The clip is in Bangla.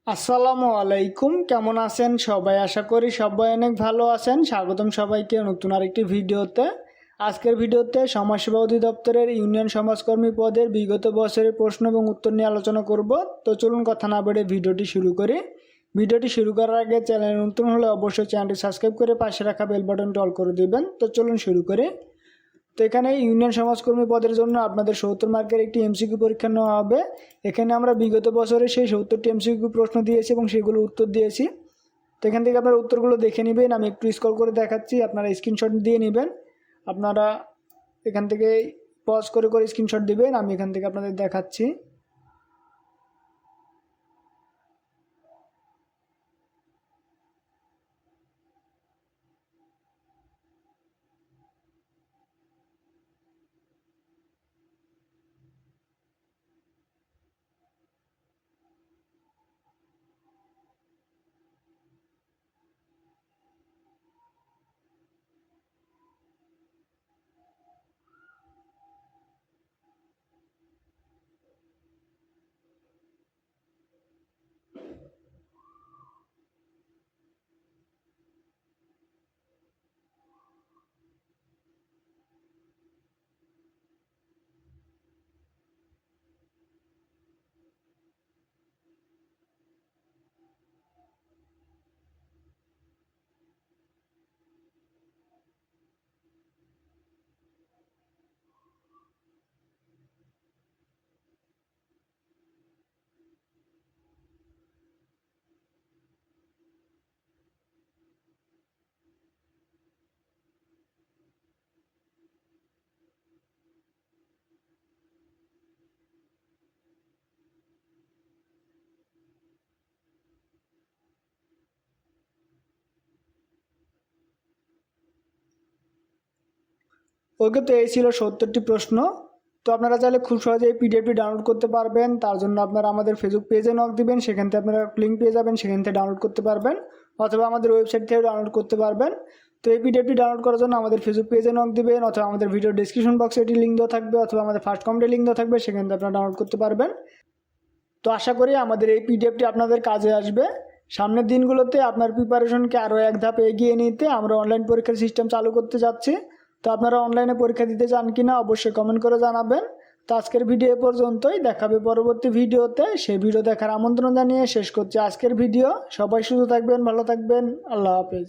আসসালামু আলাইকুম, কেমন আছেন সবাই? আশা করি সবাই অনেক ভালো আছেন। স্বাগতম সবাইকে নতুন আরেকটি ভিডিওতে। আজকের ভিডিওতে সমাজসেবা অধিদপ্তরের ইউনিয়ন সমাজকর্মী পদের বিগত বছরের প্রশ্ন এবং উত্তর নিয়ে আলোচনা করব। তো চলুন কথা না বেড়ে ভিডিওটি শুরু করি। ভিডিওটি শুরু করার আগে চ্যানেল নতুন হলে অবশ্যই চ্যানেলটি সাবস্ক্রাইব করে পাশে রাখা বেল বাটনটি অল করে দিবেন। তো চলুন শুরু করি। তো এখানে ইউনিয়ন সমাজকর্মী পদের জন্য আপনাদের 70 মার্কের একটি এমসিকিউ পরীক্ষা নেওয়া হবে। এখানে আমরা বিগত বছরে সেই 70টি এমসিকিউ প্রশ্ন দিয়েছি এবং সেগুলোর উত্তর দিয়েছি। তো এখান থেকে আপনারা উত্তরগুলো দেখে নেবেন। আমি একটু স্ক্রল করে দেখাচ্ছি, আপনারা স্ক্রিনশট দিয়ে নেবেন। আপনারা এখান থেকে পজ করে করে স্ক্রিনশট দিবেন। আমি এখান থেকে আপনাদের দেখাচ্ছি। ওকে, তো এই ছিল 70টি প্রশ্ন। তো আপনারা চাইলে খুব সহজে এই পিডিএফটি ডাউনলোড করতে পারবেন। তার জন্য আপনারা আমাদের ফেসবুক পেজে নক দিবেন, সেখান থেকে আপনারা লিঙ্ক পেয়ে যাবেন, সেখান থেকে ডাউনলোড করতে পারবেন, অথবা আমাদের ওয়েবসাইট থেকে ডাউনলোড করতে পারবেন। তো এই পিডিএফটি ডাউনলোড করার জন্য আমাদের ফেসবুক পেজে নক দিবেন, অথবা আমাদের ভিডিও ডিসক্রিপশন বক্সে এটি লিঙ্ক দেওয়া থাকবে, অথবা আমাদের ফার্স্ট কমেন্টে লিঙ্ক দেওয়া থাকবে, সেখান থেকে আপনারা ডাউনলোড করতে পারবেন। তো আশা করি আমাদের এই পিডিএফটি আপনাদের কাজে আসবে। সামনের দিনগুলোতে আপনার প্রিপারেশনকে আরও এক ধাপ এগিয়ে নিতে আমরা অনলাইন পরীক্ষার সিস্টেম চালু করতে যাচ্ছি। তো আপনারা অনলাইনে পরীক্ষা দিতে চান কিনা অবশ্যই কমেন্ট করে জানাবেন। তো আজকের ভিডিও এ পর্যন্তই, দেখাবে পরবর্তী ভিডিওতে। সেই ভিডিও দেখার আমন্ত্রণ জানিয়ে শেষ করছি আজকের ভিডিও। সবাই সুস্থ থাকবেন, ভালো থাকবেন। আল্লাহ হাফেজ।